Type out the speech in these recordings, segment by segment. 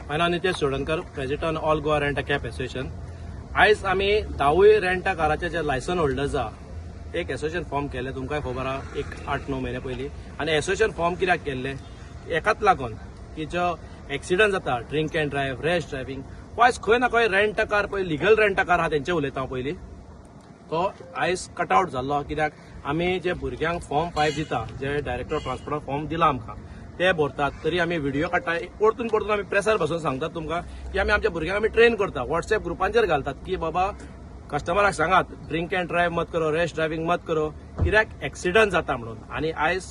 My name is Nitesh Sodankar, President All Goa Rent a Cab Association. आयज आमी 10 rent a काराचे जे licence holders आहा एक एसोसिएशन फॉर्म केले तुमकां खबर आहा एक 8-9 महिने पयलीं आनी एसोसिएशन फॉर्म कित्याक केल्ले एकाच लागून की जो एक्सिडंट जाता drink end drive rash driving wise खंय ना खंय रेंट कार पळय लिगल रेंट कार आहा तेंचे उलयता हांव पयलीं तो आयज कट आउट जाल्लो कित्याक आमी जे भुरग्यांक फॉर्म 5 दिता जे डायरेक्टर ऑफ ट्रान्सपोर्टान फॉर्म दिला आमकां ते भरतात तरी आमी व्हिडिओ काडटा परतून परतून आमी प्रेसार बसून सांगतात तुमकां की आमी आमच्या भुरग्यांक आमी ट्रेन करता व्हॉट्सएप ग्रुपांचेर घालतात की बाबा कस्टमराक सांगात ड्रिंक एंड ड्रायव्ह मत करो रॅश ड्रायव्हिंग मत करो कित्याक एक्सिडंट जाता म्हणून आनी आयज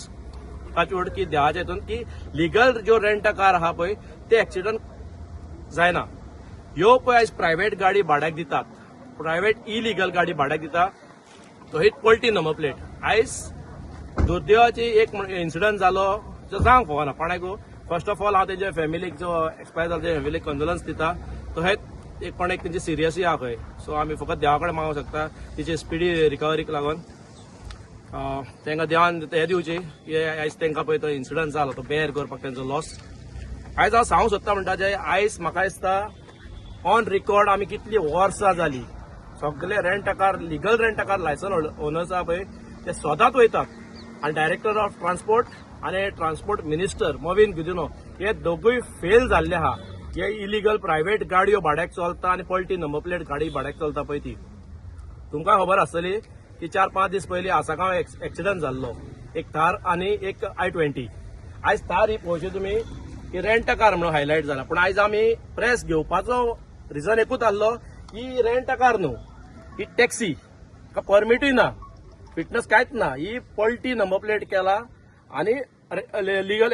टचवूड की देवाच्या हितून की लिगल जो रेंट कार आहा पळय ते एक्सिडंट जायना ह्यो पळय आयज प्रायव्हेट गाडी भाड्याक दितात प्रायव्हेट इलिगल गाडी भाड्याक दिता तो ही पलटी नंबर प्लेट आयज दुर्दैवाची एक इन्सिडंट जालो जो सांग फोना कोणाकू फर्स्ट ऑफ ऑल हांव तेजे फॅमिलीक जो एक्सपायर जाला त्या फॅमिलीक कंडोलन्स दिता तो हे एक कोण एक तेंची सिरियसली आहा खंय सो आमी फकत देवा कडेन मागूंक शकता तिची स्पिडी रिकवरीक लागून तांकां देवान हे दिवची की आयज तांकां पळय तो इन्सिडंट जालो तो बेर करपाक तेंचो लॉस आयज हांव सांगूंक सोदता म्हणटा जे आयज म्हाका दिसता ऑन रिकॉर्ड आमी कितलीं वर्सां जालीं सगळे rent car legal rent car license owners आहा पळय ते सोदांच वयतात आनी डायरेक्टर ऑफ ट्रान्सपोर्ट आणि ट्रान्सपोर्ट मिनिस्टर मोविन गुदिनो हे दोगूय फेल जाल्ले आहा हे इलिगल प्रायव्हेट गाडयो भाड्याक चलता आणि पलटी नंबर प्लेट गाडी भाड्याक चलता पळय ती तुमकां खबर आसतली की 4-5 दीस पयलीं आसागांव एक्सिडंट जाल्लो एक थार आणि एक I-20 आयज थार ही पळोवची तुमी की रेंट कार म्हणून हायलायट जाला पूण आयज आमी प्रेस घेवपाचो रिजन एकूच आसलो ही रेंट कार न्हू ही टॅक्सी परमिटूय ना फिटनेस कांयच ना ही पलटी नंबर प्लेट केला आणि लिगल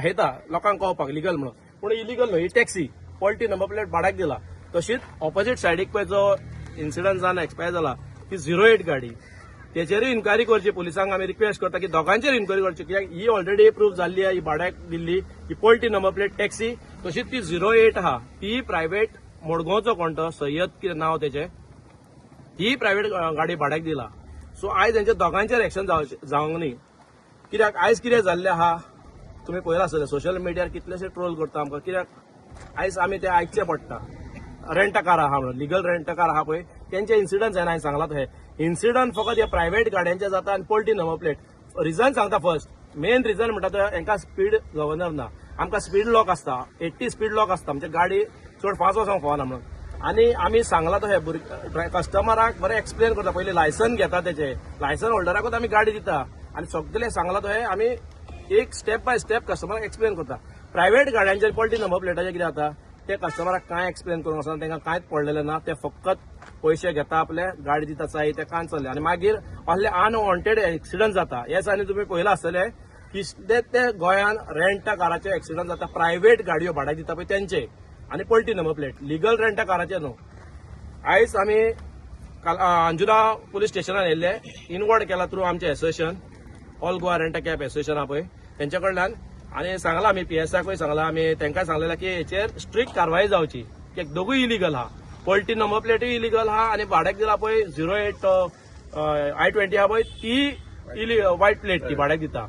हेता लोकांक कळपाक लिगल म्हणून पूण इलिगल न्हू ही टॅक्सी पलटी नंबर प्लेट भाड्याक दिला तशीच ऑपोजीट सायडीक पळय जो इन्सिडंट जावन एक्सपायर जाला ती 08 गाडी तेचेरूय इन्क्वायरी करची पुलिसांक आमी रिक्वेस्ट करता की दोगांचेर इन्क्वायरी करची कित्याक ही ऑलरेडी प्रूफ जाल्ली आहे ही भाड्याक दिल्ली ही पलटी नंबर प्लेट टॅक्सी तशीच ती 08 आहा ती प्रायव्हेट मोडगांवचो कोण तो सय्यद कितें नांव तेचें ती प्रायव्हेट गाडी भाड्याक दिला सो आयज तेंच्या दोगांचेर एक्शन जावंक न्ही कित्याक आयज कितें जाल्लें आहा तुमी पळयलां आसतलें सोशल मिडियार कितलेशे ट्रोल करता आमकां कित्याक आयज आमी ते आयकचें पडटा रेंट कार आहा म्हणून लिगल रेंट कार आहा पळय तेंचे इन्सिडंट जायना हांवें सांगलां हे इन्सिडंट फकत हे प्रायव्हेट गाड्यांचे जाता आनी पलटी नंबर प्लेट रिजन सांगता फर्स्ट मेन रिजन म्हणटा तो हांकां स्पीड गव्हर्नर ना आमकां स्पीड लॉक आसता 80 स्पीड लॉक आसता आमची गाडी चड फास्ट वचोंक फावना म्हणून आनी आमी सांगला तो हे कस्टमराक बरें एक्सप्लेन करता पयलीं लायसन घेता तेचे लायसन होल्डराकूच आमी गाडी दिता आनी सगळे सांगला तो हे आमी एक स्टेप बाय स्टेप कस्टमराक एक्सप्लेन करता प्रायव्हेट गाड्यांचेर पलटी नंबर प्लेटाचेर कितें जाता ते कस्टमराक कांय एक्सप्लेन करूंक आसना तांकां कांयच पडलेलें ना ते फकत पयशे घेता आपले गाडी दिता चाय ते कांय चल्ले आनी मागीर असले अनवॉन्टेड एक्सिडंट जाता हेच आनी तुमी पळयलां आसतलें की ते गोंयान रेंटा काराचे एक्सिडंट जाता प्रायव्हेट गाडयो भाड्याक दिता पळय तेंचे आनी पलटी नंबर प्लेट लिगल रेंटा काराचे न्हू आयज आमी अंजुना पुलीस स्टेशनान येयल्ले इनवॉर्ड केला थ्रू आमचे association all Goa rent cab association आहा पळय तेंच्या कडल्यान आनी सांगला आमी PSआकूय सांगला आमी तांकां सांगलेलें की हेचेर स्ट्रिक्ट कारवाई जावची की दोगूय इलिगल आहा पलटी नंबर प्लेटूय इलिगल आहा आनी भाड्याक दिला पळय 08 I-20 आहा पळय ती वायट प्लेट ती भाड्याक दिता